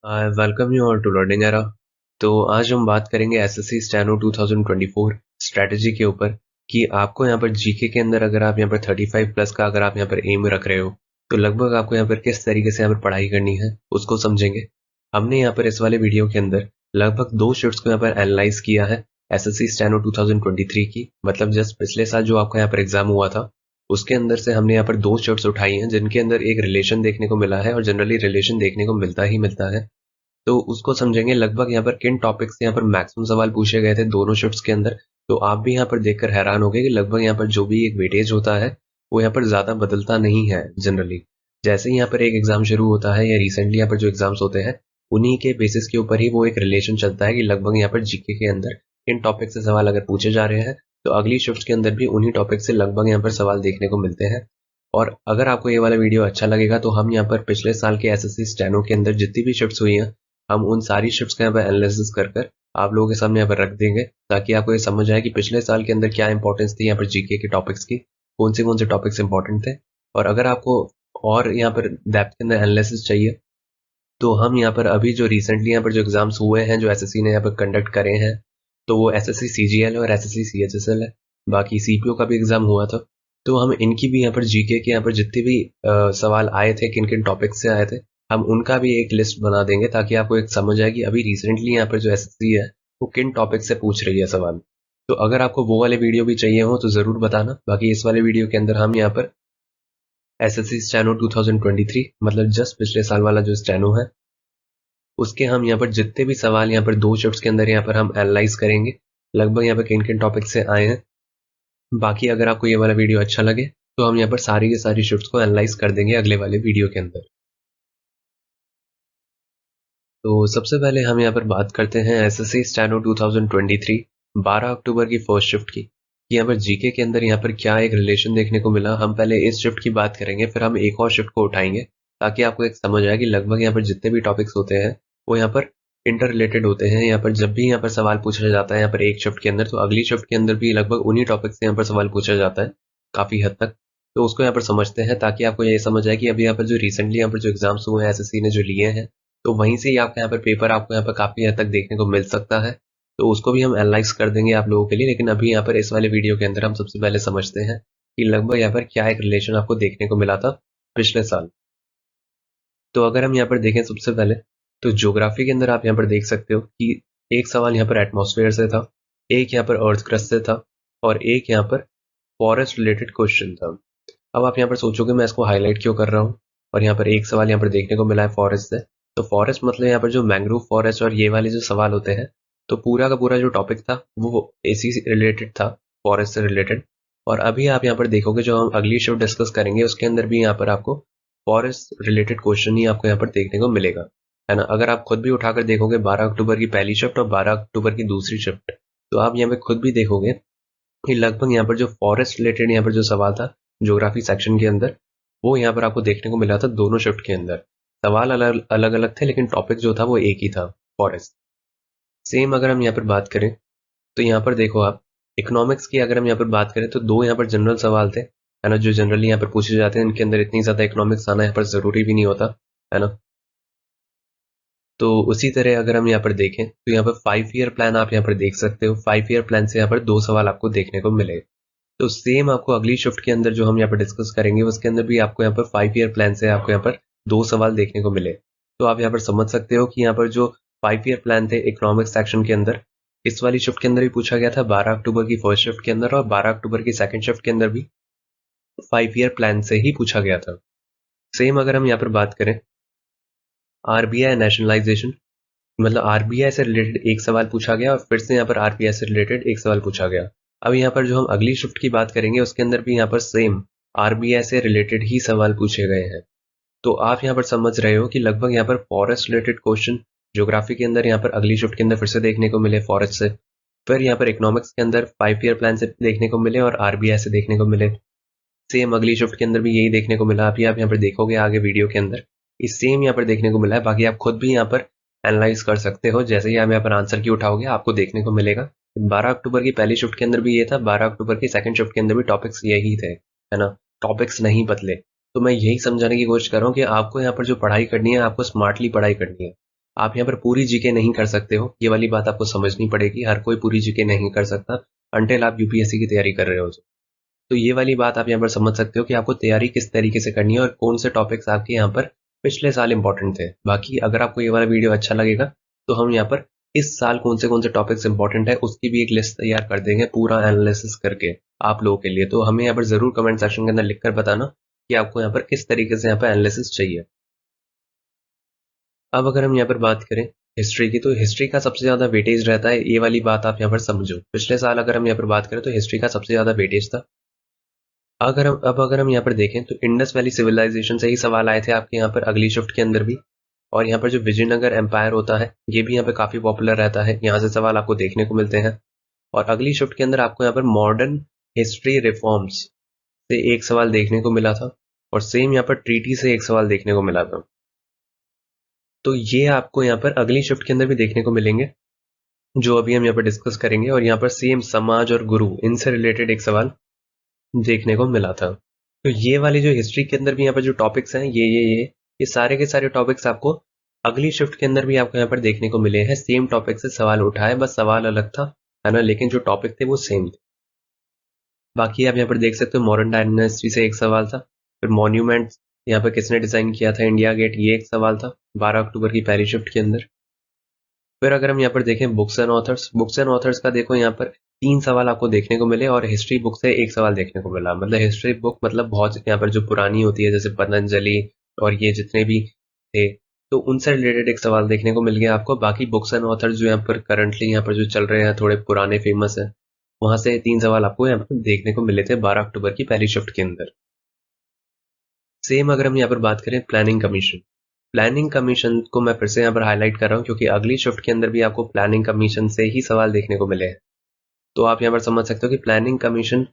Welcome you all to learning era. तो आज हम बात करेंगे एसएससी स्टेनो 2024 स्ट्रेटजी के ऊपर कि आपको यहाँ पर जीके के अंदर अगर आप यहाँ पर 35 प्लस का अगर आप यहाँ पर एम रख रहे हो तो लगभग आपको यहाँ पर किस तरीके से यहाँ पर पढ़ाई करनी है उसको समझेंगे। हमने यहाँ पर इस वाले वीडियो के अंदर लगभग दो शिफ्ट्स को यहाँ पर एनालाइज किया है एसएससी स्टेनो 2023 की, मतलब जस्ट पिछले साल जो आपका यहाँ पर एग्जाम हुआ था उसके अंदर से हमने यहाँ पर दो शिफ्ट्स उठाई हैं जिनके अंदर एक रिलेशन देखने को मिला है और जनरली रिलेशन देखने को मिलता ही मिलता है। तो उसको समझेंगे लगभग यहाँ पर किन टॉपिक्स से यहाँ पर मैक्सिमम सवाल पूछे गए थे दोनों शिफ्ट्स के अंदर। तो आप भी यहाँ पर देखकर हैरान हो गए कि लगभग यहाँ पर जो भी एक वेटेज होता है वो यहाँ पर ज्यादा बदलता नहीं है जनरली। जैसे ही यहाँ पर एक एग्जाम शुरू होता है या रिसेंटली यहाँ पर जो एग्जाम्स होते हैं उन्हीं के बेसिस के ऊपर ही वो एक रिलेशन चलता है कि लगभग यहाँ पर जीके के अंदर इन टॉपिक से सवाल अगर पूछे जा रहे हैं तो अगली शिफ्ट के अंदर भी उन्हीं टॉपिक से लगभग यहाँ पर सवाल देखने को मिलते हैं। और अगर आपको ये वाला वीडियो अच्छा लगेगा तो हम यहाँ पर पिछले साल के एसएससी स्टेनो के अंदर जितनी भी शिफ्ट्स हुई हैं हम उन सारी शिफ्ट्स का यहाँ पर एनालिसिस कर आप लोगों के सामने यहाँ पर रख देंगे ताकि आपको ये समझ आए कि पिछले साल के अंदर क्या इंपॉर्टेंस थी यहाँ पर जीके के टॉपिक्स की, कौन से टॉपिक्स इंपॉर्टेंट थे। और अगर आपको और यहाँ पर डेप्थ के अंदर एनालिसिस चाहिए तो हम यहाँ पर अभी जो रिसेंटली यहाँ पर जो एग्जाम्स हुए हैं जो एसएससी ने यहाँ पर कंडक्ट करे हैं तो वो एसएससी सीजीएल और एसएससी सीएचएसएल है, बाकी सीपीओ का भी एग्जाम हुआ था। तो हम इनकी भी यहाँ पर जीके के यहाँ पर जितने भी सवाल आए थे किन किन टॉपिक से आए थे हम उनका भी एक लिस्ट बना देंगे ताकि आपको एक समझ आए कि अभी रिसेंटली यहाँ पर जो एसएससी है वो किन टॉपिक से पूछ रही है सवाल। तो अगर आपको वो वाले वीडियो भी चाहिए हो तो जरूर बताना। बाकी इस वाले वीडियो के अंदर हम यहाँ पर एसएससी स्टेनो 2023 मतलब जस्ट पिछले साल वाला जो स्टेनो है उसके हम यहाँ पर जितने भी सवाल यहाँ पर दो शिफ्ट्स के अंदर यहाँ पर हम एनालाइज करेंगे लगभग यहाँ पर किन किन टॉपिक से आए हैं। बाकी अगर आपको ये वाला वीडियो अच्छा लगे तो हम यहाँ पर सारी की सारी शिफ्ट्स को एनालाइज कर देंगे अगले वाले वीडियो के अंदर। तो सबसे पहले हम यहाँ पर बात करते हैं एसएससी स्टेनो 2023 12 अक्टूबर की फर्स्ट शिफ्ट की। यहाँ पर जीके के अंदर यहाँ पर क्या एक रिलेशन देखने को मिला। हम पहले इस शिफ्ट की बात करेंगे फिर हम एक और शिफ्ट को उठाएंगे ताकि आपको एक समझ आए कि लगभग यहाँ पर जितने भी टॉपिक्स होते हैं वो यहाँ पर इंटर रिलेटेड होते हैं। यहाँ पर जब भी यहाँ पर सवाल पूछा जाता है यहाँ पर एक शिफ्ट के अंदर तो अगली शिफ्ट के अंदर भी लगभग उन्हीं टॉपिक से यहाँ पर सवाल पूछा जाता है काफी हद तक। तो उसको यहाँ पर समझते हैं ताकि आपको ये समझ आए कि अभी यहाँ पर जो रिसेंटली यहाँ पर जो एग्जाम्स हुए हैं एसएससी ने जो लिए हैं तो वहीं से ही आपका यहाँ पर पेपर आपको यहाँ पर काफी हद तक देखने को मिल सकता है। तो उसको भी हम एनालाइज कर देंगे आप लोगों के लिए, लेकिन अभी यहाँ पर इस वाले वीडियो के अंदर हम सबसे पहले समझते हैं कि लगभग यहाँ पर क्या एक रिलेशन आपको देखने को मिला था पिछले साल। तो अगर हम यहाँ पर देखें सबसे पहले तो ज्योग्राफी के अंदर आप यहाँ पर देख सकते हो कि एक सवाल यहाँ पर एटमॉस्फेयर से था, एक यहाँ पर अर्थ क्रस्ट से था और एक यहाँ पर फॉरेस्ट रिलेटेड क्वेश्चन था। अब आप यहाँ पर सोचोगे मैं इसको हाईलाइट क्यों कर रहा हूँ और यहाँ पर एक सवाल यहाँ पर देखने को मिला है फॉरेस्ट से। तो फॉरेस्ट मतलब यहाँ पर जो मैंग्रोव फॉरेस्ट और ये वाले जो सवाल होते हैं तो पूरा का पूरा जो टॉपिक था वो इसी से रिलेटेड था, फॉरेस्ट से रिलेटेड। और अभी आप यहाँ पर देखोगे जो हम अगली शिफ्ट डिस्कस करेंगे उसके अंदर भी यहाँ पर आपको फॉरेस्ट रिलेटेड क्वेश्चन ही आपको यहाँ पर देखने को मिलेगा, है ना। अगर आप खुद भी उठाकर देखोगे 12 अक्टूबर की पहली शिफ्ट और 12 अक्टूबर की दूसरी शिफ्ट तो आप यहाँ पे खुद भी देखोगे कि लगभग यहाँ पर जो फॉरेस्ट रिलेटेड यहाँ पर जो सवाल था ज्योग्राफी सेक्शन के अंदर वो यहाँ पर आपको देखने को मिला था दोनों शिफ्ट के अंदर। सवाल अलग अलग अलग थे लेकिन टॉपिक जो था वो एक ही था, फॉरेस्ट। सेम अगर हम यहाँ पर बात करें तो यहाँ पर देखो आप इकोनॉमिक्स की अगर हम यहाँ पर बात करें तो दो यहाँ पर जनरल सवाल थे, है ना, जो जनरली यहाँ पर पूछे जाते हैं। इनके अंदर इतनी ज्यादा इकोनॉमिक्स आना यहाँ पर जरूरी भी नहीं होता, है ना। तो उसी तरह अगर हम यहाँ पर देखें तो यहाँ पर 5 ईयर प्लान आप यहाँ पर देख सकते हो। 5 ईयर प्लान से यहाँ पर दो सवाल आपको देखने को मिले। तो सेम आपको अगली शिफ्ट के अंदर जो हम यहाँ पर डिस्कस करेंगे उसके अंदर भी आपको यहाँ पर 5 ईयर प्लान से आपको यहाँ पर दो सवाल देखने को मिले। तो आप यहाँ पर समझ सकते हो कि यहाँ पर जो 5 ईयर प्लान थे इकोनॉमिक्स सेक्शन के अंदर इस वाली शिफ्ट के अंदर भी पूछा गया था 12 अक्टूबर की फर्स्ट शिफ्ट के अंदर और 12 अक्टूबर की सेकंड शिफ्ट के अंदर भी 5 ईयर प्लान से ही पूछा गया था। सेम अगर हम यहाँ पर बात करें आरबीआई नेशनलाइजेशन मतलब आरबीआई से रिलेटेड एक सवाल पूछा गया और फिर से यहाँ पर आरबीआई से रिलेटेड एक सवाल पूछा गया। अब यहाँ पर जो हम अगली शिफ्ट की बात करेंगे उसके अंदर भी यहाँ पर सेम आरबीआई से रिलेटेड ही सवाल पूछे गए हैं। तो आप यहाँ पर समझ रहे हो कि लगभग यहाँ पर फॉरेस्ट रिलेटेड क्वेश्चन ज्योग्राफी के अंदर यहाँ पर अगली शिफ्ट के अंदर फिर से देखने को मिले फॉरेस्ट से, फिर यहाँ पर इकोनॉमिक्स के अंदर 5 ईयर प्लान से देखने को मिले और आरबीआई से देखने को मिले। सेम अगली शिफ्ट के अंदर भी यही देखने को मिला। अभी आप यहाँ पर देखोगे आगे वीडियो के अंदर इस सेम यहाँ पर देखने को मिला है। बाकी आप खुद भी यहाँ पर एनालाइज कर सकते हो। जैसे ही आप यहाँ पर आंसर की उठाओगे आपको देखने को मिलेगा 12 अक्टूबर की पहली शिफ्ट के अंदर भी ये था, 12 अक्टूबर की सेकंड शिफ्ट के अंदर भी टॉपिक्स यही थे, है ना, टॉपिक्स नहीं बदले। तो मैं यही समझाने की कोशिश कर रहा हूँ कि आपको यहाँ पर जो पढ़ाई करनी है आपको स्मार्टली पढ़ाई करनी है। आप यहाँ पर पूरी जीके नहीं कर सकते हो, ये वाली बात आपको समझनी पड़ेगी। हर कोई पूरी जीके नहीं कर सकता अनटिल आप यूपीएससी की तैयारी कर रहे हो। तो ये वाली बात आप यहाँ पर समझ सकते हो कि आपको तैयारी किस तरीके से करनी है और कौन से टॉपिक्स आपके यहाँ पर पिछले साल इंपॉर्टेंट थे। बाकी अगर आपको ये वाला वीडियो अच्छा लगेगा तो हम यहाँ पर इस साल कौन से टॉपिक्स इंपॉर्टेंट है उसकी भी एक लिस्ट तैयार कर देंगे, पूरा एनालिसिस करके आप लोगों के लिए। तो हमें यहाँ पर जरूर कमेंट सेक्शन के अंदर लिखकर बताना कि आपको यहाँ पर किस तरीके से यहाँ पर एनालिसिस चाहिए। अब अगर हम यहाँ पर बात करें हिस्ट्री की, तो हिस्ट्री का सबसे ज्यादा वेटेज रहता है, ये वाली बात आप यहाँ पर समझो। पिछले साल अगर हम यहाँ पर बात करें तो हिस्ट्री का सबसे ज्यादा वेटेज था। अगर हम यहाँ पर देखें तो इंडस वैली सिविलाइजेशन से ही सवाल आए थे आपके यहाँ पर अगली शिफ्ट के अंदर भी। और यहाँ पर जो विजयनगर एम्पायर होता है ये भी यहाँ पे काफी पॉपुलर रहता है, यहाँ से सवाल आपको देखने को मिलते हैं। और अगली शिफ्ट के अंदर आपको यहाँ पर मॉडर्न हिस्ट्री रिफॉर्म्स से एक सवाल देखने को मिला था और सेम यहाँ पर ट्रीटी से एक सवाल देखने को मिला था। तो ये आपको यहाँ पर अगली शिफ्ट के अंदर भी देखने को मिलेंगे, जो अभी हम यहाँ पर डिस्कस करेंगे। और यहाँ पर सेम समाज और गुरु इनसे रिलेटेड एक सवाल देखने को मिला था। तो ये वाली जो हिस्ट्री के अंदर भी यहाँ पर जो टॉपिक्स हैं ये सारे के सारे टॉपिक्स आपको अगली शिफ्ट के अंदर भी आपको यहाँ पर देखने को मिले हैं। सेम टॉपिक से सवाल उठाए, बस सवाल अलग था, है ना, लेकिन जो टॉपिक थे वो सेम थे। बाकी आप यहाँ पर देख सकते हो मॉडर्न डायनेस्टी से एक सवाल था। फिर मॉन्यूमेंट यहाँ पर किसने डिजाइन किया था, इंडिया गेट, ये एक सवाल था 12 अक्टूबर की पहली शिफ्ट के अंदर। फिर अगर हम यहाँ पर देखें बुक्स एंड ऑथर्स का देखो यहाँ पर 3 सवाल आपको देखने को मिले और हिस्ट्री बुक से एक सवाल देखने को मिला। मतलब हिस्ट्री बुक मतलब बहुत यहाँ पर जो पुरानी होती है जैसे पतंजलि और ये जितने भी थे, तो उनसे रिलेटेड एक सवाल देखने को मिल गया आपको। बाकी बुक्स एंड ऑथर्स जो यहाँ पर करंटली यहाँ पर जो चल रहे हैं थोड़े पुराने फेमस है, वहां से 3 सवाल आपको यहाँ पर देखने को मिले थे 12 अक्टूबर की पहली शिफ्ट के अंदर। सेम अगर हम यहाँ पर बात करें प्लानिंग कमीशन को मैं फिर से यहाँ पर हाईलाइट कर रहा हूँ क्योंकि अगली शिफ्ट के अंदर भी आपको प्लानिंग कमीशन से ही सवाल देखने को मिले हैं। तो आप यहाँ पर समझ सकते हो कि प्लानिंग कमीशन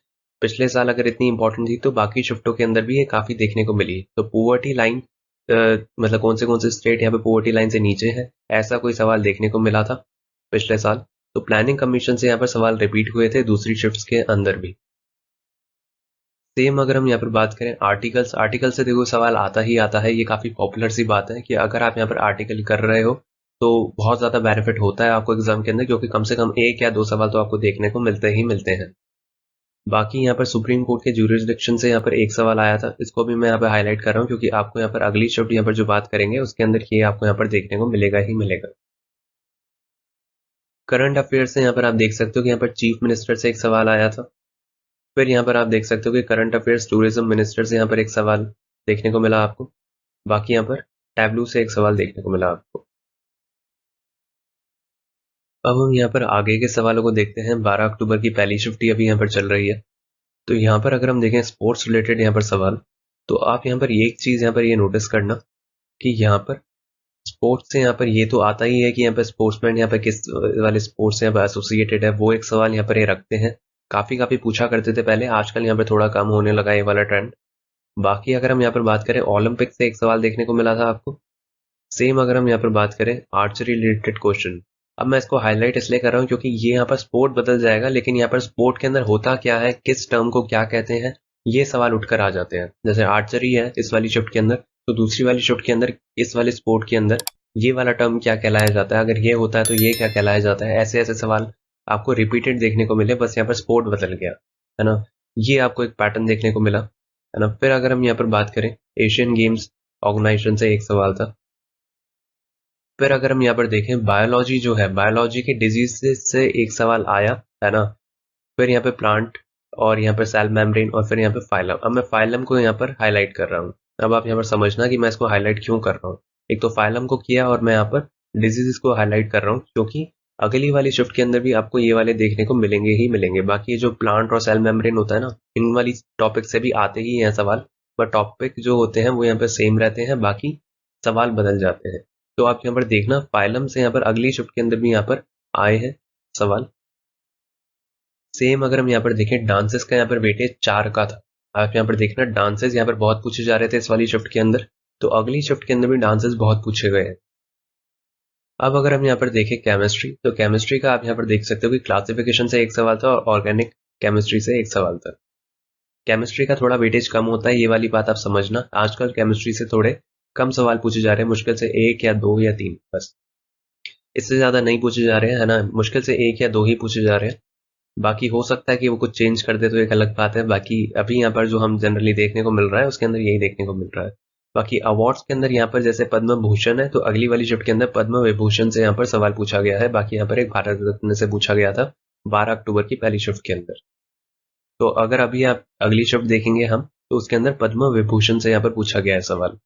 पिछले साल अगर इतनी इंपॉर्टेंट थी तो बाकी शिफ्टों के अंदर भी ये काफी देखने को मिली। तो पोवर्टी लाइन मतलब कौन से स्टेट यहाँ पे पोवर्टी लाइन से नीचे है, ऐसा कोई सवाल देखने को मिला था पिछले साल। तो प्लानिंग कमीशन से यहाँ पर सवाल रिपीट हुए थे दूसरी शिफ्ट के अंदर भी। सेम अगर हम यहाँ पर बात करें आर्टिकल से देखो सवाल आता ही आता है। ये काफी पॉपुलर सी बात है कि अगर आप यहाँ पर आर्टिकल कर रहे हो तो बहुत ज्यादा बेनिफिट होता है आपको एग्जाम के अंदर, क्योंकि कम से कम 1 या 2 सवाल तो आपको देखने को मिलते ही मिलते हैं। बाकी यहाँ पर सुप्रीम कोर्ट के ज्यूरिसडिक्शन से यहाँ पर एक सवाल आया था, इसको भी मैं यहाँ पर हाईलाइट कर रहा हूँ क्योंकि आपको यहाँ पर अगली शिफ्ट यहाँ पर जो बात करेंगे उसके अंदर ये आपको यहाँ पर देखने को मिलेगा ही मिलेगा। करंट अफेयर से यहाँ पर आप देख सकते हो कि यहाँ पर चीफ मिनिस्टर से एक सवाल आया था। फिर यहाँ पर आप देख सकते हो कि करंट अफेयर्स टूरिज्म मिनिस्टर से यहाँ पर एक सवाल देखने को मिला आपको। बाकी यहाँ पर टैबलू से एक सवाल देखने को मिला आपको। अब हम यहाँ पर आगे के सवालों को देखते हैं। 12 अक्टूबर की पहली शिफ्ट अभी यहाँ पर चल रही है। तो यहाँ पर अगर हम देखें स्पोर्ट्स रिलेटेड यहाँ पर सवाल, तो आप यहाँ पर एक चीज यहाँ पर ये नोटिस करना कि यहाँ पर स्पोर्ट्स से यहाँ पर ये तो आता ही है कि यहाँ पर स्पोर्ट्समैन यहाँ पर किस वाले स्पोर्ट्स से यहाँ पर एसोसिएटेड है, वो एक सवाल यहाँ पर ये रखते हैं। काफी पूछा करते थे पहले, आजकल यहाँ पर थोड़ा कम होने लगा ये वाला ट्रेंड। बाकी अगर हम यहाँ पर बात करें ओलंपिक से एक सवाल देखने को मिला था आपको। सेम अगर हम यहाँ पर बात करें आर्चरी रिलेटेड क्वेश्चन, अब मैं इसको हाईलाइट इसलिए कर रहा हूँ क्योंकि ये यहाँ पर स्पोर्ट बदल जाएगा, लेकिन यहाँ पर स्पोर्ट के अंदर होता क्या है, किस टर्म को क्या कहते हैं, ये सवाल उठकर आ जाते हैं। जैसे आर्चरी है इस वाली शिफ्ट के अंदर, तो दूसरी वाली शिफ्ट के अंदर इस वाले स्पोर्ट के अंदर ये वाला टर्म क्या कहलाया जाता है, अगर ये होता है तो ये क्या कहलाया जाता है। ऐसे ऐसे सवाल आपको रिपीटेड देखने को मिले, बस यहाँ पर स्पोर्ट बदल गया, है ना। ये आपको एक पैटर्न देखने को मिला, है ना। फिर अगर हम यहाँ पर बात करें एशियन गेम्स ऑर्गेनाइजेशन से एक सवाल था। फिर अगर हम यहाँ पर देखें बायोलॉजी जो है, बायोलॉजी के डिजीज से एक सवाल आया, है ना। फिर यहाँ पे प्लांट और यहाँ पर सेल मेम्ब्रेन और फिर यहाँ पे फाइलम। अब मैं फाइलम को यहाँ पर हाईलाइट कर रहा हूँ। अब आप यहाँ पर समझना कि मैं इसको हाईलाइट क्यों कर रहा हूँ। एक तो फाइलम को किया और मैं यहाँ पर डिजीजेस को हाईलाइट कर रहा हूँ क्योंकि अगली वाली शिफ्ट के अंदर भी आपको ये वाले देखने को मिलेंगे ही मिलेंगे। बाकी ये जो प्लांट और सेल मेम्ब्रेन होता है ना, इन वाली टॉपिक से भी आते ही हैं सवाल, पर टॉपिक जो होते हैं वो यहाँ पर सेम रहते हैं, बाकी सवाल बदल जाते हैं। तो आप यहाँ पर देखना फाइलम से यहाँ पर अगली शिफ्ट के अंदर भी यहाँ पर आए हैं सवाल। सेम अगर हम यहाँ पर देखें डांसेस का यहाँ पर वेटेज 4 का था। आप यहाँ पर देखना डांसेस यहाँ पर बहुत पूछे जा रहे थे इस वाली शिफ्ट के अंदर, तो अगली शिफ्ट के अंदर भी डांसेस बहुत पूछे गए हैं। अब अगर हम यहाँ पर देखें केमिस्ट्री, तो केमिस्ट्री का आप यहाँ पर देख सकते हो कि क्लासिफिकेशन से एक सवाल था और ऑर्गेनिक केमिस्ट्री से एक सवाल था। केमिस्ट्री का थोड़ा वेटेज कम होता है, ये वाली बात आप समझना। आजकल केमिस्ट्री से थोड़े कम सवाल पूछे जा रहे हैं, मुश्किल से 1 या 2 या 3 बस। इससे ज़्यादा नहीं पूछे जा रहे हैं, है ना? मुश्किल से 1 या 2 ही पूछे जा रहे हैं। बाकी हो सकता है कि वो कुछ चेंज कर दे तो एक अलग बात है। बाकी अभी यहाँ पर जो हम जनरली देखने को मिल रहा है उसके अंदर यही देखने को मिल रहा है। बाकी अवार्ड्स के अंदर यहाँ पर जैसे पद्म भूषण है, तो अगली वाली शिफ्ट के अंदर पद्म विभूषण से यहाँ पर सवाल पूछा गया है। बाकी यहाँ पर एक भारत रत्न से पूछा गया था 12 अक्टूबर की पहली शिफ्ट के अंदर। तो अगर अभी आप अगली शिफ्ट देखेंगे हम, तो उसके अंदर पद्म विभूषण से यहाँ पर पूछा गया है सवाल।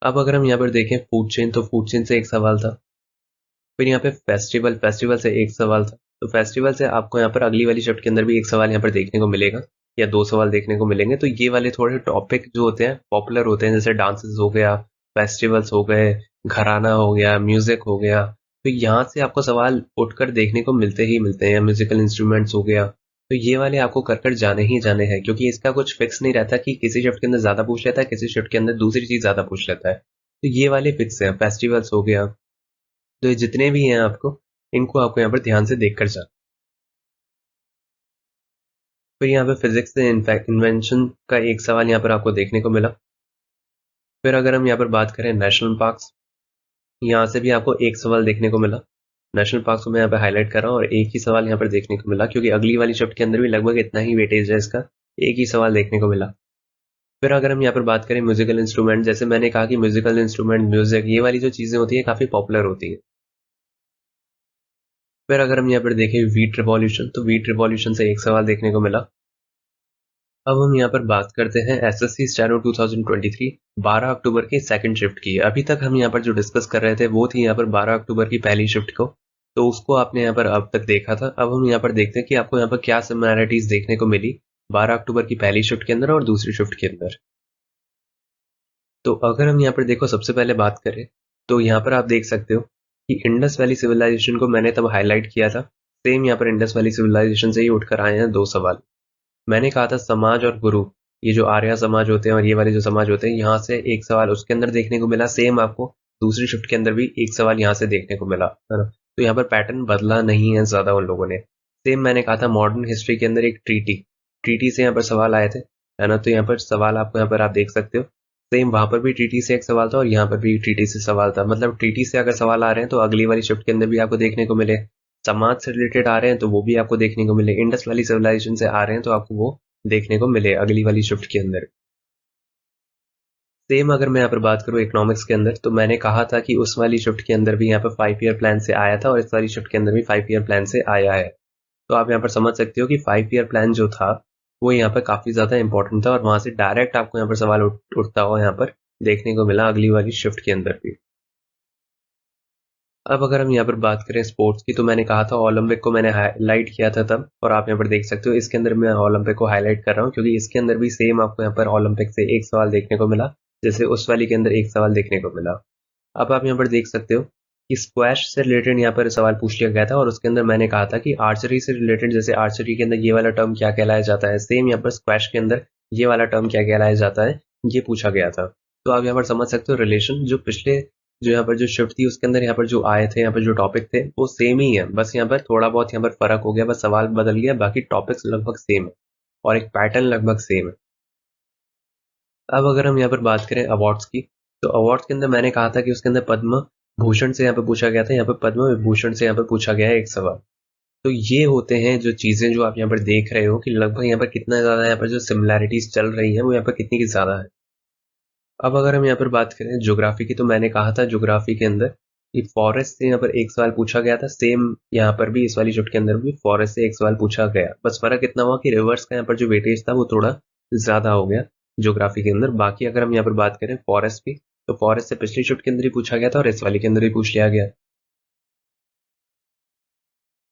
अब अगर हम यहाँ पर देखें फूड चेन, तो फूड चेन से एक सवाल था। फिर यहाँ पे फेस्टिवल, फेस्टिवल से एक सवाल था। तो फेस्टिवल से आपको यहाँ पर अगली वाली शिफ्ट के अंदर भी एक सवाल यहाँ पर देखने को मिलेगा, या 2 सवाल देखने को मिलेंगे। तो ये वाले थोड़े टॉपिक जो होते हैं पॉपुलर होते हैं, जैसे डांसेस हो गया, फेस्टिवल्स हो गए, घराना हो गया, म्यूजिक हो गया। तो यहाँ से आपको सवाल उठकर देखने को मिलते ही मिलते हैं, या म्यूजिकल इंस्ट्रूमेंट्स हो गया। तो ये वाले आपको कर कर जाने ही जाने हैं, क्योंकि इसका कुछ फिक्स नहीं रहता कि किसी शिफ्ट के अंदर ज्यादा पूछ लेता है, किसी शिफ्ट के अंदर दूसरी चीज ज्यादा पूछ लेता है। तो ये वाले फिक्स हैं, फेस्टिवल्स हो गया। तो ये जितने भी हैं आपको, इनको आपको यहाँ पर ध्यान से देख कर जाना। फिर यहाँ पे फिजिक्स से इन्वेंशन का एक सवाल यहाँ पर आपको देखने को मिला। फिर अगर हम यहाँ पर बात करें नेशनल पार्क्स, यहाँ से भी आपको एक सवाल देखने को मिला। नेशनल पार्क्स को मैं यहाँ पे हाईलाइट कर रहा हूँ, और एक ही सवाल यहाँ पर देखने को मिला, क्योंकि अगली वाली शिफ्ट के अंदर भी लगभग इतना ही वेटेज है इसका, एक ही सवाल देखने को मिला। फिर अगर हम यहाँ पर बात करें म्यूजिकल इंस्ट्रूमेंट, जैसे मैंने कहा कि म्यूजिकल इंस्ट्रूमेंट, म्यूजिक, ये वाली जो चीजें होती है काफी पॉपुलर होती है। फिर अगर हम यहाँ पर देखें वीट रिवॉल्यूशन, तो वीट रिवॉल्यूशन से एक सवाल देखने को मिला। अब हम यहाँ पर बात करते हैं एसएससी स्टेनो 2023 12 अक्टूबर की सेकंड शिफ्ट की। अभी तक हम यहाँ पर जो डिस्कस कर रहे थे वो थी यहाँ पर 12 अक्टूबर की पहली शिफ्ट को, तो उसको आपने यहाँ पर अब तक देखा था। अब हम यहाँ पर देखते हैं कि आपको यहाँ पर क्या सिमिलैरिटीज देखने को मिली 12 अक्टूबर की पहली शिफ्ट के अंदर और दूसरी शिफ्ट के अंदर। तो अगर हम यहाँ पर देखो, सबसे पहले बात करें तो यहाँ पर आप देख सकते हो कि इंडस वैली सिविलाइजेशन को मैंने तब हाईलाइट किया था। सेम यहाँ पर इंडस वैली सिविलाइजेशन से ही उठकर आए हैं 2 सवाल। मैंने कहा था समाज और गुरु, ये जो आर्य समाज होते हैं और ये वाले जो समाज होते हैं, यहाँ से एक सवाल उसके अंदर देखने को मिला। सेम आपको दूसरी शिफ्ट के अंदर भी एक सवाल यहाँ से देखने को मिला, है ना? तो यहाँ पर पैटर्न बदला नहीं है ज्यादा उन लोगों ने। सेम मैंने कहा था मॉडर्न हिस्ट्री के अंदर एक ट्रीटी, ट्रीटी से यहाँ पर सवाल आए थे, है ना? तो यहाँ पर सवाल आपको यहाँ पर आप देख सकते हो, सेम वहां पर भी ट्रीटी से एक सवाल था और यहाँ पर भी ट्रीटी से सवाल था। मतलब ट्रीटी से अगर सवाल आ रहे हैं तो अगली वाली शिफ्ट के अंदर भी आपको देखने को मिले, समाज से रिलेटेड आ रहे हैं तो वो भी आपको देखने को मिले, इंडस वाली सिविलाइजेशन से आ रहे हैं तो आपको वो देखने को मिले अगली वाली शिफ्ट के अंदर। सेम अगर मैं यहाँ पर बात करूँ इकोनॉमिक्स के अंदर, तो मैंने कहा था कि उस वाली शिफ्ट के अंदर भी यहाँ पर 5 ईयर प्लान से आया था और इस वाली शिफ्ट के अंदर भी 5 ईयर प्लान से आया है। तो आप यहाँ पर समझ सकते हो कि 5 ईयर प्लान जो था वो यहाँ पर काफी ज्यादा इंपॉर्टेंट था, और वहां से डायरेक्ट आपको यहाँ पर सवाल उठता हुआ यहाँ पर देखने को मिला अगली वाली शिफ्ट के अंदर भी। अब अगर हम यहाँ पर बात करें स्पोर्ट्स की, तो मैंने कहा था ओलंपिक को मैंने हाईलाइट किया था तब, और आप यहाँ पर देख सकते हो इसके अंदर मैं ओलंपिक को हाईलाइट कर रहा हूँ, क्योंकि इसके अंदर भी सेम आपको यहाँ पर ओलंपिक से एक सवाल देखने को मिला, जैसे उस वाली के अंदर एक सवाल देखने को मिला। अब आप यहाँ पर देख सकते हो कि स्क्वैश से रिलेटेड यहाँ पर सवाल पूछ लिया गया था, और उसके अंदर मैंने कहा था कि आर्चरी से रिलेटेड, जैसे आर्चरी के अंदर ये वाला टर्म क्या कहलाया जाता है, सेम यहाँ पर स्क्वैश के अंदर ये वाला टर्म क्या कहलाया जाता है, ये पूछा गया था। तो आप यहाँ पर समझ सकते हो रिलेशन, जो पिछले जो यहाँ पर जो शिफ्ट थी उसके अंदर यहाँ पर जो आए थे, यहाँ पर जो टॉपिक थे वो सेम ही है, बस यहाँ पर थोड़ा बहुत यहाँ पर फर्क हो गया, बस सवाल बदल गया, बाकी टॉपिक्स लगभग सेम है और एक पैटर्न लगभग सेम है। अब अगर हम यहाँ पर बात करें अवार्ड्स की, तो अवार्ड्स के अंदर मैंने कहा था कि उसके अंदर पद्म भूषण से यहाँ पर पूछा गया था, यहाँ पर पद्म विभूषण से यहाँ पर पूछा गया है एक सवाल। तो ये होते हैं जो चीजें जो आप यहाँ पर देख रहे हो कि लगभग यहाँ पर कितना ज्यादा यहाँ पर जो सिमिलैरिटीज चल रही है वो यहाँ पर कितनी की ज्यादा है। अब अगर हम यहाँ पर बात करें ज्योग्राफी की, तो मैंने कहा था ज्योग्राफी के अंदर ये फॉरेस्ट से यहाँ पर एक सवाल पूछा गया था। सेम यहाँ पर भी इस वाली शिफ्ट के अंदर भी फॉरेस्ट से एक सवाल पूछा गया, बस फर्क इतना हुआ कि रिवर्स का यहाँ पर जो वेटेज था वो थोड़ा ज्यादा हो गया ज्योग्राफी के अंदर। बाकी अगर हम यहाँ पर बात करें फॉरेस्ट भी, तो फॉरेस्ट से पिछली शिफ्ट के अंदर ही पूछा गया था और इस वाली के अंदर ही पूछ लिया गया।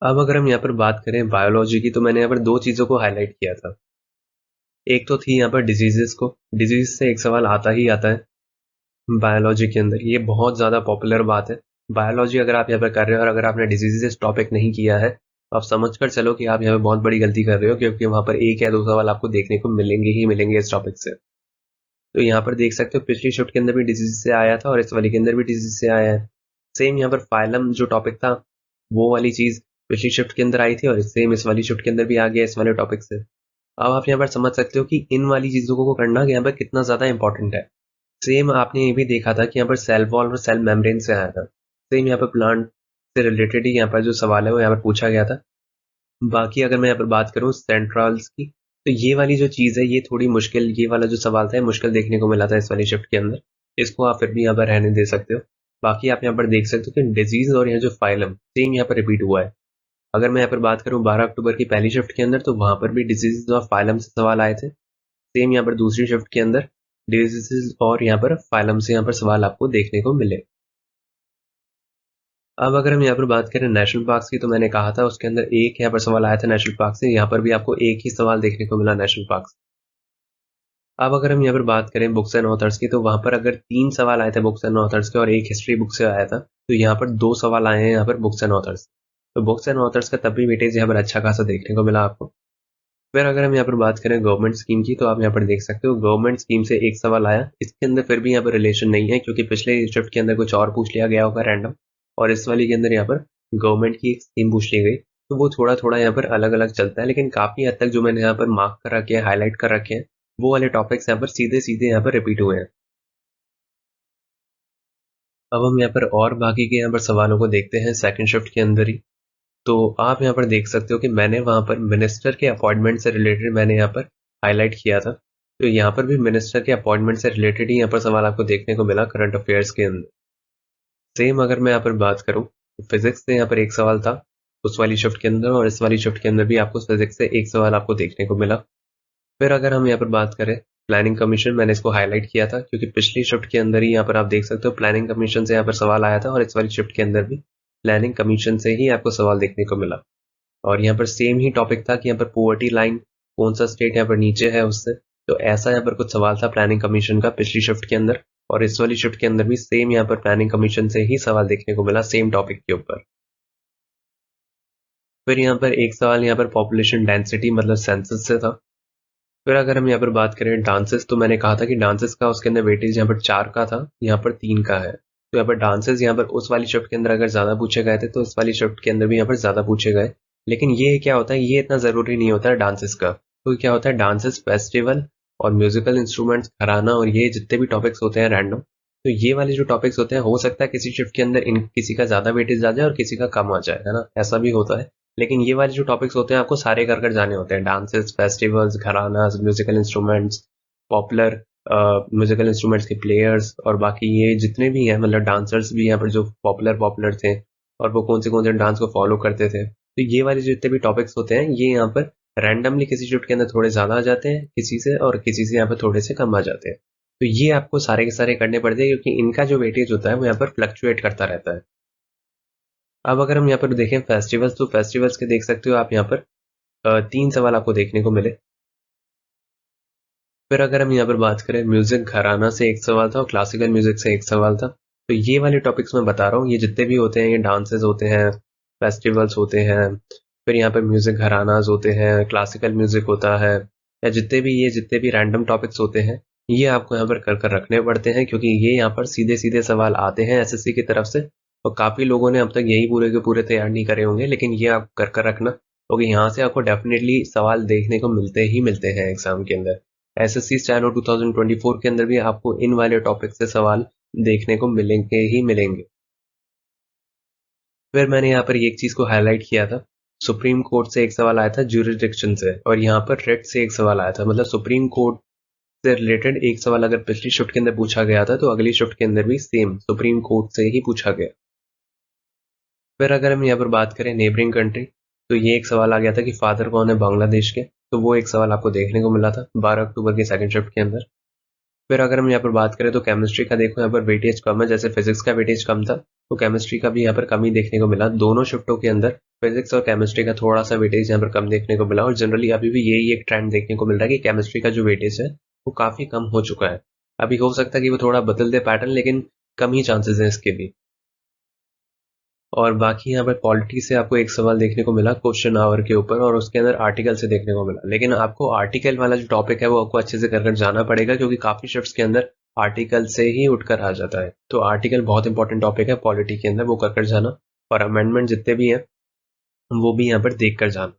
अब अगर हम यहाँ पर बात करें बायोलॉजी की, तो मैंने यहाँ पर 2 चीजों को हाईलाइट किया था। एक तो थी यहाँ पर डिजीजेस को, डिजीज से एक सवाल आता ही आता है बायोलॉजी के अंदर, ये बहुत ज्यादा पॉपुलर बात है। बायोलॉजी अगर आप यहाँ पर कर रहे हो और अगर आपने डिजीजेस टॉपिक नहीं किया है, तो आप समझ कर चलो कि आप यहाँ पर बहुत बड़ी गलती कर रहे हो, क्योंकि वहां पर 1 या 2 सवाल आपको देखने को मिलेंगे ही मिलेंगे इस टॉपिक से। तो यहाँ पर देख सकते हो पिछली शिफ्ट के अंदर भी डिजीज से आया था और इस वाली के अंदर भी डिजीज से आया है। सेम यहाँ पर फाइलम जो टॉपिक था वो वाली चीज पिछली शिफ्ट के अंदर आई थी और सेम इस वाली शिफ्ट के अंदर भी आ गया इस वाले टॉपिक से। अब आप यहाँ पर समझ सकते हो कि इन वाली चीजों को करना यहाँ पर कितना ज्यादा इंपॉर्टेंट है। सेम आपने ये भी देखा था कि यहाँ पर सेल वॉल और सेल मेम्ब्रेन से आया था। सेम यहाँ पर प्लांट से रिलेटेड ही यहाँ पर जो सवाल है वो यहाँ पर पूछा गया था। बाकी अगर मैं यहाँ पर बात करूँ सेंट्रल्स की, तो ये वाली जो चीज़ है ये थोड़ी मुश्किल, ये वाला जो सवाल था मुश्किल देखने को मिला था इस वाली शिफ्ट के अंदर। इसको आप फिर भी यहाँ पर रहने दे सकते हो। बाकी आप यहाँ पर देख सकते हो कि डिजीज और यहाँ जो फाइलम सेम यहाँ पर रिपीट हुआ है। अगर मैं यहाँ पर बात करूँ 12 अक्टूबर की पहली शिफ्ट के अंदर, तो वहां पर भी डिजीज और फाइलम से सवाल आए थे। सेम यहाँ पर दूसरी शिफ्ट के अंदर डिजीज और यहाँ पर फाइलम से यहाँ पर सवाल आपको देखने को मिले। अब अगर हम यहाँ पर बात करें नेशनल पार्क्स की, तो मैंने कहा था उसके अंदर एक यहाँ पर सवाल आया था नेशनल पार्क से। यहाँ पर भी आपको एक ही सवाल देखने को मिला नेशनल पार्क से। अब अगर हम यहाँ पर बात करें बुक्स एंड ऑथर्स की, तो वहां पर अगर 3 सवाल आए थे बुक्स एंड ऑथर्स के और एक हिस्ट्री बुक से आया था, तो यहाँ पर 2 सवाल आए हैं यहाँ पर बुक्स एंड ऑथर्स। तो बुक्स एंड ऑथर्स का तब भी वेटेज यहाँ पर अच्छा खासा देखने को मिला आपको। फिर अगर हम यहाँ पर बात करें गवर्नमेंट स्कीम की, तो आप यहाँ पर देख सकते हो गवर्नमेंट स्कीम से एक सवाल आया। इसके अंदर फिर भी यहाँ पर रिलेशन नहीं है, क्योंकि पिछले शिफ्ट के अंदर कुछ और पूछ लिया गया होगा रैंडम, और इस वाली के अंदर यहाँ पर गवर्नमेंट की एक स्कीम पूछ ली गई। तो वो थोड़ा थोड़ा यहाँ पर अलग अलग चलता है, लेकिन काफी हद तक जो मैंने यहाँ पर मार्क कर रखे हैं, हाईलाइट कर रखे हैं, वो वाले टॉपिक्स यहाँ पर सीधे सीधे यहाँ पर रिपीट हुए हैं। अब हम यहाँ पर और बाकी के यहाँ पर सवालों को देखते हैं सेकंड शिफ्ट के अंदर ही। तो आप यहाँ पर देख सकते हो कि मैंने वहां पर मिनिस्टर के अपॉइंटमेंट से रिलेटेड मैंने यहाँ पर हाईलाइट किया था। तो यहाँ पर भी मिनिस्टर के अपॉइंटमेंट से रिलेटेड ही यहाँ पर सवाल आपको देखने को मिला करंट अफेयर्स के अंदर। सेम अगर मैं यहाँ पर बात करूँ तो फिजिक्स से यहाँ पर एक सवाल था उस वाली शिफ्ट के अंदर, और इस वाली शिफ्ट के अंदर भी आपको फिजिक्स से एक सवाल आपको देखने को मिला। फिर अगर हम यहाँ पर बात करें प्लानिंग कमीशन, मैंने इसको हाईलाइट किया था क्योंकि पिछली शिफ्ट के अंदर ही यहाँ पर आप देख सकते हो प्लानिंग कमीशन से यहाँ पर सवाल आया था, और इस वाली शिफ्ट के अंदर भी प्लानिंग कमीशन से ही आपको सवाल देखने को मिला। और यहाँ पर सेम ही टॉपिक था कि यहाँ पर पोवर्टी लाइन कौन सा स्टेट यहाँ पर नीचे है उससे। तो ऐसा यहाँ पर कुछ सवाल था प्लानिंग कमीशन का पिछली शिफ्ट के अंदर, और इस वाली शिफ्ट के अंदर भी सेम यहाँ पर प्लानिंग कमीशन से ही सवाल देखने को मिला सेम टॉपिक के ऊपर। फिर यहाँ पर एक सवाल यहाँ पर पॉपुलेशन डेंसिटी मतलब सेंसस से था। फिर अगर हम यहाँ पर बात करें डांसेस, तो मैंने कहा था कि डांसेस का उसके अंदर वेटेज यहाँ पर 4 का था, यहाँ पर 3 का है। तो यहाँ पर डांसेस यहाँ पर उस वाली शिफ्ट के अंदर अगर ज्यादा पूछे गए थे, तो इस वाली शिफ्ट के अंदर भी यहाँ पर ज्यादा पूछे गए। लेकिन ये क्या होता है, ये इतना जरूरी नहीं होता है डांसेस का। तो क्या होता है, डांसेस फेस्टिवल और म्यूजिकल इंस्ट्रूमेंट्स घराना और ये जितने भी टॉपिक्स होते हैं रैंडम, तो ये वाले जो टॉपिक्स होते हैं हो सकता है किसी शिफ्ट के अंदर इन किसी का ज्यादा वेटेज आ जाए और किसी का कम आ जाए, है ना, ऐसा भी होता है। लेकिन ये वाले जो टॉपिक्स होते हैं आपको सारे कर कर जाने होते हैं, डांसेस, फेस्टिवल्स, घराना, musical instruments, popular musical instruments के प्लेयर्स, और बाकी ये जितने भी हैं मतलब डांसर्स भी यहाँ पर जो पॉपुलर पॉपुलर थे और वो कौन से डांस को फॉलो करते थे। तो ये वाले जितने भी टॉपिक्स होते हैं ये यहाँ पर रैंडमली किसी शिफ्ट के अंदर थोड़े ज्यादा आ जाते हैं किसी से, और किसी से यहाँ पर थोड़े से कम आ जाते हैं। तो ये आपको सारे के सारे करने पड़ते हैं, क्योंकि इनका जो वेटेज होता है वो यहाँ पर फ्लक्चुएट करता रहता है। अब अगर हम यहाँ पर देखें फेस्टिवल्स, तो फेस्टिवल्स के देख सकते हो आप यहाँ पर 3 सवाल आपको देखने को मिले। फिर अगर हम यहाँ पर बात करें म्यूजिक, घराना से एक सवाल था और क्लासिकल म्यूजिक से एक सवाल था। तो ये वाले टॉपिक्स मैं बता रहा हूँ, ये जितने भी होते हैं, ये डांसेस होते हैं, फेस्टिवल्स होते हैं, फिर यहाँ पर म्यूजिक घरानाज होते हैं, क्लासिकल म्यूजिक होता है, या जितने भी रैंडम टॉपिक्स होते हैं, ये आपको यहाँ पर कर कर रखने पड़ते हैं, क्योंकि ये यहाँ पर सीधे सीधे सवाल आते हैं एसएससी की तरफ से। और काफी लोगों ने अब तक यही पूरे के पूरे तैयार नहीं करे होंगे, लेकिन ये आप कर कर रखना, क्योंकि यहाँ से आपको डेफिनेटली सवाल देखने को मिलते ही मिलते हैं एग्जाम के अंदर। एसएससी स्टैनो 2024 के अंदर भी आपको इन वाले टॉपिक से सवाल देखने को मिलेंगे ही मिलेंगे। फिर मैंने यहाँ पर एक चीज को हाईलाइट किया था, सुप्रीम कोर्ट से एक सवाल आया था ज्यूरिसडिक्शन से, और यहाँ पर रेट से एक सवाल आया था। मतलब सुप्रीम कोर्ट से रिलेटेड एक सवाल अगर पिछली शिफ्ट के अंदर पूछा गया था, तो अगली शिफ्ट के अंदर भी सेम सुप्रीम कोर्ट से ही पूछा गया। फिर अगर हम यहाँ पर बात करें नेबरिंग कंट्री, तो ये एक सवाल आ गया था कि फादर कौन है बांग्लादेश के, तो वो एक सवाल आपको देखने को मिला था 12 अक्टूबर के सेकंड शिफ्ट के अंदर। फिर अगर हम यहाँ पर बात करें तो केमिस्ट्री का देखो यहाँ पर वेटेज कम है, जैसे फिजिक्स का वेटेज कम था तो केमिस्ट्री का भी यहाँ पर कम ही देखने को मिला। दोनों शिफ्टों के अंदर फिजिक्स और केमिस्ट्री का थोड़ा सा वेटेज यहाँ पर कम देखने को मिला, और जनरली अभी भी यही एक ट्रेंड देखने को मिल रहा है कि केमिस्ट्री का जो वेटेज है वो काफी कम हो चुका है। अभी हो सकता है कि वो थोड़ा बदल दे पैटर्न, लेकिन कम ही चांसेस है इसके भी। और बाकी यहाँ पर पॉलिटी से आपको एक सवाल देखने को मिला क्वेश्चन आवर के ऊपर, और उसके अंदर आर्टिकल से देखने को मिला। लेकिन आपको आर्टिकल वाला जो टॉपिक है वो आपको अच्छे से कर जाना पड़ेगा, क्योंकि काफी शिफ्ट्स के अंदर आर्टिकल से ही उठकर आ जाता है। तो आर्टिकल बहुत इंपॉर्टेंट टॉपिक है पॉलिटी के अंदर, वो कर जाना, और अमेंडमेंट जितने भी हैं वो भी यहाँ पर देख कर जाना।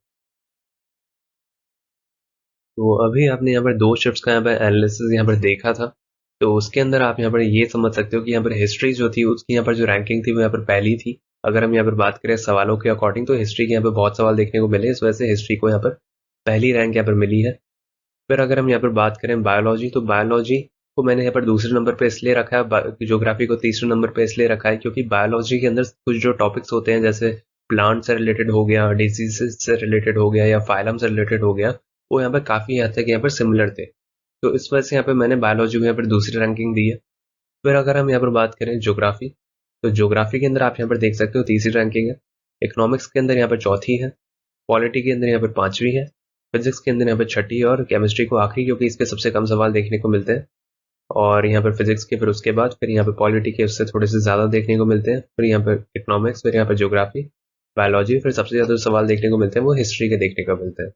तो अभी आपने यहाँ पर 2 शिफ्ट्स का यहाँ पर एनालिसिस यहाँ पर देखा था। तो उसके अंदर आप यहाँ पर ये समझ सकते हो कि यहाँ पर हिस्ट्री जो थी उसकी यहाँ पर जो रैंकिंग थी वो यहाँ पर पहली थी। अगर हम यहाँ पर बात करें सवालों के अकॉर्डिंग तो हिस्ट्री के यहाँ पर बहुत सवाल देखने को मिले, इस वजह से हिस्ट्री को यहाँ पर पहली रैंक यहाँ पर मिली है। फिर अगर हम यहाँ पर बात करें बायोलॉजी, तो बायोलॉजी को मैंने यहाँ पर दूसरे नंबर पे इसलिए रखा है, ज्योग्राफी को तीसरे नंबर पे इसलिए रखा है क्योंकि बायोलॉजी के अंदर कुछ जो टॉपिक्स होते हैं जैसे प्लांट से रिलेटेड हो गया, डिजीजेस से रिलेटेड हो गया या फाइलम से रिलेटेड हो गया, वो यहाँ पर काफी हद तक यहाँ पर सिमिलर थे। तो इस वजह से यहाँ पर मैंने बायोलॉजी को यहाँ पर दूसरी रैंकिंग दी है। फिर अगर हम यहाँ पर बात करें ज्योग्राफी, तो ज्योग्राफी के अंदर आप यहाँ पर देख सकते हो तीसरी रैंकिंग है। इकोनॉमिक्स के अंदर यहाँ पर चौथी है। पॉलिटी के अंदर यहाँ पर पांचवी है। फिजिक्स के अंदर यहाँ पर छठी है और केमिस्ट्री को आखिरी, क्योंकि इस पे सबसे कम सवाल देखने को मिलते हैं। और यहाँ पर फिजिक्स के फिर उसके बाद फिर यहाँ पर पॉलिटी के उससे थोड़े से ज़्यादा देखने को मिलते हैं। फिर यहाँ पर इकोनॉमिक्स, फिर यहाँ पर ज्योग्राफी, बायोलॉजी, फिर सबसे ज़्यादा सवाल देखने को मिलते हैं वो हिस्ट्री के देखने को मिलते हैं।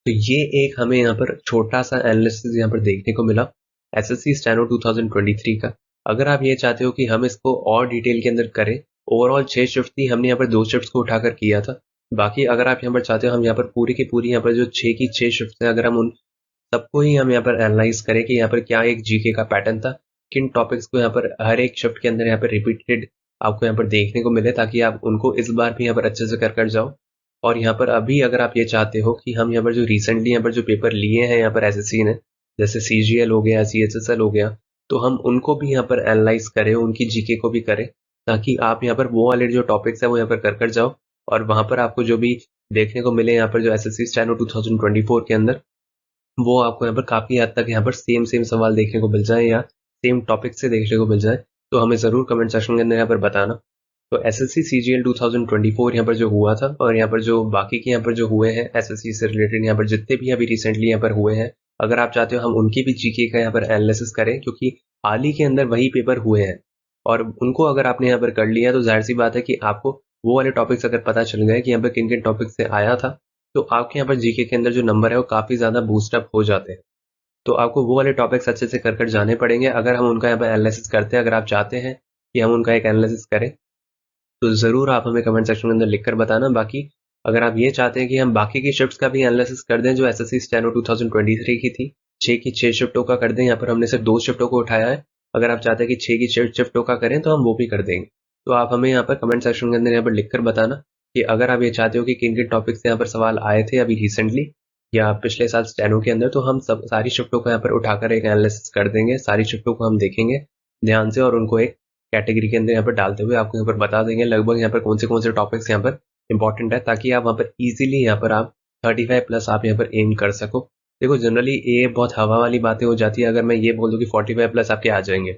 तो ये एक हमें यहाँ पर छोटा सा एनालिसिस यहाँ पर देखने को मिला एसएससी स्टेनो 2023 का। अगर आप ये चाहते हो कि हम इसको और डिटेल के अंदर करें, ओवरऑल 6 शिफ्ट थी, हमने यहाँ पर 2 शिफ्ट को उठाकर किया था। बाकी अगर आप यहाँ पर चाहते हो हम यहाँ पर पूरी की पूरी यहाँ पर जो 6 की 6 शिफ्ट है, अगर हम उन सबको ही हम यहाँ पर एनालाइज करें कि यहाँ पर क्या एक जीके का पैटर्न था, किन टॉपिक्स को यहाँ पर हर एक शिफ्ट के अंदर यहाँ पर रिपीटेड आपको यहाँ पर देखने को मिले, ताकि आप उनको इस बार भी यहाँ पर अच्छे से कर जाओ। और यहाँ पर अभी अगर आप ये चाहते हो कि हम यहाँ पर जो रिसेंटली यहाँ पर जो पेपर लिए हैं यहाँ पर एसएससी ने, जैसे सीजीएल हो गया, सीएचएसएल हो गया, तो हम उनको भी यहाँ पर एनालाइज करें, उनकी जीके को भी करें, ताकि आप यहाँ पर वो वाले जो टॉपिक्स है वो यहाँ पर कर जाओ और वहां पर आपको जो भी देखने को मिले यहाँ पर जो एसएससी स्टेनो 2024 के अंदर, वो आपको यहाँ पर काफी हद तक यहाँ पर सेम सेम सवाल देखने को मिल जाए या सेम टॉपिक से देखने को मिल जाए। तो हमें जरूर कमेंट सेक्शन के अंदर यहाँ पर बताना। तो एसएससी सीजीएल 2024 यहाँ पर जो हुआ था और यहाँ पर जो बाकी के यहाँ पर जो हुए हैं एसएससी से रिलेटेड यहाँ पर जितने भी अभी रिसेंटली यहाँ पर हुए हैं, अगर आप चाहते हो हम उनकी भी जीके का यहाँ पर एनालिसिस करें, क्योंकि हाल ही के अंदर वही पेपर हुए हैं और उनको अगर आपने यहाँ पर कर लिया तो जाहिर सी बात है कि आपको वो वाले टॉपिक्स अगर पता चल गए कि यहाँ पर किन किन टॉपिक से आया था, तो आपके यहाँ पर जीके के अंदर जो नंबर है वो काफी ज्यादा बूस्टअप हो जाते हैं। तो आपको वो वाले टॉपिक्स अच्छे से कर जाने पड़ेंगे अगर हम उनका यहाँ पर एनालिसिस करते हैं। अगर आप चाहते हैं कि हम उनका एक एनालिसिस करें तो जरूर आप हमें कमेंट सेक्शन के अंदर लिखकर बताना। बाकी अगर आप ये चाहते हैं कि हम बाकी की शिफ्ट्स का भी एनालिसिस कर दें जो एसएससी स्टेनो 2023 की थी, 6 की 6 शिफ्टों का कर दें, यहाँ पर हमने सिर्फ 2 शिफ्टों को उठाया है। अगर आप चाहते हैं कि 6 की 6 शिफ्टों का करें तो हम वो भी कर देंगे। तो आप हमें यहाँ पर कमेंट सेक्शन के अंदर यहाँ पर लिखकर बताना कि अगर आप ये चाहते हो कि किन किन टॉपिक से यहाँ पर सवाल आए थे अभी रिसेंटली या पिछले साल स्टेनो के अंदर, तो हम सब सारी शिफ्टों को यहाँ पर उठाकर एक एनालिसिस कर देंगे, सारी शिफ्टों को हम देखेंगे ध्यान से और उनको एक कैटेगरी के अंदर यहाँ पर डालते हुए आपको यहाँ पर बता देंगे लगभग यहाँ पर कौन से टॉपिक्स यहाँ पर इंपॉर्टेंट है, ताकि आप वहाँ पर इजीली यहाँ पर आप 35 प्लस आप यहाँ पर एम कर सको। देखो जनरली ये बहुत हवा वाली बातें हो जाती है, अगर मैं ये बोल दूँ कि 45 प्लस आपके आ जाएंगे,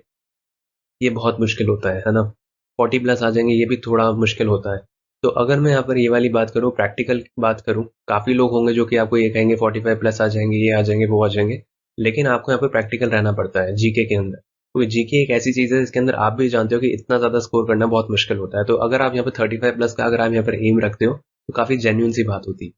ये बहुत मुश्किल होता है ना। 40 प्लस आ जाएंगे ये भी थोड़ा मुश्किल होता है। तो अगर मैं यहाँ पर ये वाली बात करूँ, प्रैक्टिकल बात करूँ, काफी लोग होंगे जो कि आपको ये कहेंगे 45 प्लस आ जाएंगे, ये आ जाएंगे, वो आ जाएंगे, लेकिन आपको यहाँ पर प्रैक्टिकल रहना पड़ता है जीके के अंदर, क्योंकि जीके एक ऐसी चीज है जिसके अंदर आप भी जानते हो कि इतना ज्यादा स्कोर करना बहुत मुश्किल होता है। तो अगर आप यहाँ पर 35 प्लस का अगर आप यहाँ पर एम रखते हो तो काफी जेन्युइन सी बात होती है।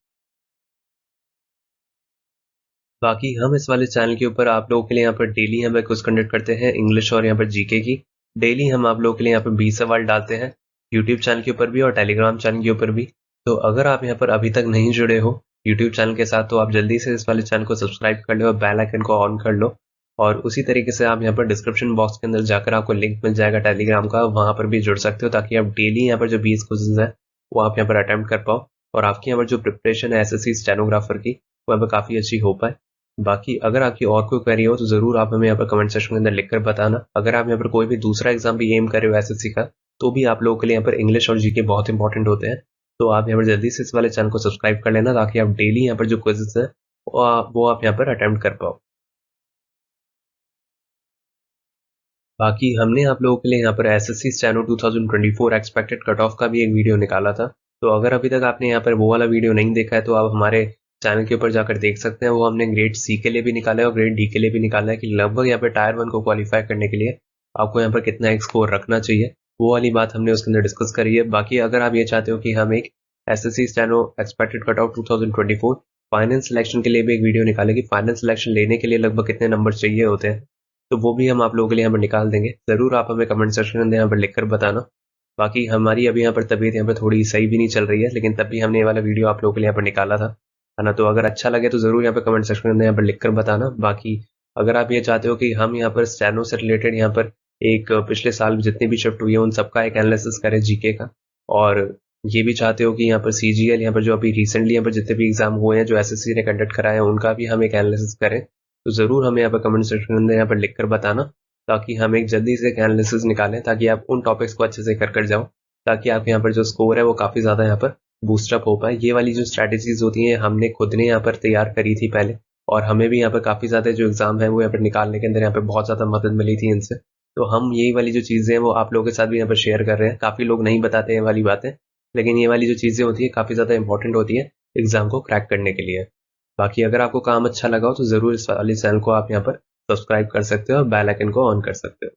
बाकी हम इस वाले चैनल के ऊपर आप लोगों के लिए यहाँ पर डेली हम क्विज कंडक्ट करते हैं इंग्लिश और यहाँ पर जीके की। डेली हम आप लोगों के लिए यहाँ पर 20 सवाल डालते हैं यूट्यूब चैनल के ऊपर भी और टेलीग्राम चैनल के ऊपर भी। तो अगर आप यहाँ पर अभी तक नहीं जुड़े हो यूट्यूब चैनल के साथ तो आप जल्दी से इस वाले चैनल को सब्सक्राइब कर लो और बेल आइकन को ऑन कर लो। और उसी तरीके से आप यहाँ पर डिस्क्रिप्शन बॉक्स के अंदर जाकर आपको लिंक मिल जाएगा टेलीग्राम का, वहां पर भी जुड़ सकते हो ताकि आप डेली यहाँ पर जो 20 क्वेश्चंस है वो आप यहाँ पर अटेम्प्ट कर पाओ और आपकी यहाँ पर जो प्रिपरेशन है एसएससी स्टेनोग्राफर की वो यहाँ पर काफी अच्छी हो पाए। बाकी अगर आपकी और कोई क्वेरी हो तो जरूर आप हमें यहाँ पर कमेंट सेक्शन के अंदर लिखकर बताना। अगर आप यहाँ पर कोई भी दूसरा एग्जाम भी एम कर रहे हो एसएससी का तो भी आप लोगों के लिए यहाँ पर इंग्लिश और जीके बहुत इंपॉर्टेंट होते हैं। तो आप यहाँ पर जल्दी से इस वाले चैनल को सब्सक्राइब कर लेना ताकि आप डेली यहाँ पर जो क्वेश्चंस है वो आप यहाँ पर अटेम्प्ट कर पाओ। बाकी हमने आप लोगों के लिए यहाँ पर SSC steno 2024 expected cut off का भी एक वीडियो निकाला था। तो अगर अभी तक आपने यहाँ पर वो वाला वीडियो नहीं देखा है तो आप हमारे चैनल के ऊपर जाकर देख सकते हैं। वो हमने ग्रेड सी के लिए भी निकाला है और ग्रेड डी के लिए भी निकाला है कि लगभग यहाँ पर टायर 1 को क्वालिफाई करने के लिए आपको यहाँ पर कितना एक स्कोर रखना चाहिए, वो वाली बात हमने उसके अंदर डिस्कस करी है। बाकी अगर आप ये चाहते हो कि हम एक SSC steno expected cut off 2024 finance selection के लिए भी एक वीडियो निकाले कि फाइनेंस सिलेक्शन लेने के लिए लगभग कितने नंबर चाहिए होते हैं, तो वो भी हम आप लोगों के लिए यहाँ पर निकाल देंगे। जरूर आप हमें कमेंट सेक्शन में यहाँ पर लिखकर बताना। बाकी हमारी अभी यहाँ पर तबीयत यहाँ पर थोड़ी सही भी नहीं चल रही है, लेकिन तब भी हमने ये वाला वीडियो आप लोगों के लिए यहाँ पर निकाला था, है ना। तो अगर अच्छा लगे तो जरूर यहाँ पर कमेंट सेक्शन में यहाँ पर लिखकर बताना। बाकी अगर आप ये चाहते हो कि हम यहाँ पर स्टेनो से रिलेटेड यहाँ पर एक पिछले साल जितनी भी शिफ्ट हुई है उन सबका एक एनालिसिस करें जीके का, और ये भी चाहते हो कि यहाँ पर सीजीएल यहाँ पर जो अभी रिसेंटली यहाँ पर जितने भी एग्जाम हुए हैं जो एसएससी ने कंडक्ट कराए हैं उनका भी हम एक एनालिसिस करें, तो जरूर हमें यहाँ पर कमेंट सेक्शन में यहाँ पर लिख कर बताना, ताकि हम एक जल्दी से एक एनालिसिस निकालें, ताकि आप उन टॉपिक्स को अच्छे से कर जाओ, ताकि आपके यहाँ पर जो स्कोर है वो काफी ज्यादा यहाँ पर बूस्टअप हो पाए। ये वाली जो स्ट्रैटेजीज होती हैं हमने खुद ने यहाँ पर तैयार करी थी पहले, और हमें भी यहाँ पर काफी ज्यादा जो एग्जाम है वो यहाँ पर निकालने के अंदर यहाँ पर बहुत ज्यादा मदद मिली थी इनसे। तो हम यही वाली जो चीजें हैं वो आप लोगों के साथ भी यहाँ पर शेयर कर रहे हैं। काफी लोग नहीं बताते हैं वाली बातें, लेकिन ये वाली जो चीजें होती है काफी ज्यादा इंपॉर्टेंट होती है एग्जाम को क्रैक करने के लिए। बाकी अगर आपको काम अच्छा लगा हो तो जरूर इस वाले चैनल को आप यहाँ पर सब्सक्राइब कर सकते हो और बेल आइकन को ऑन कर सकते हो।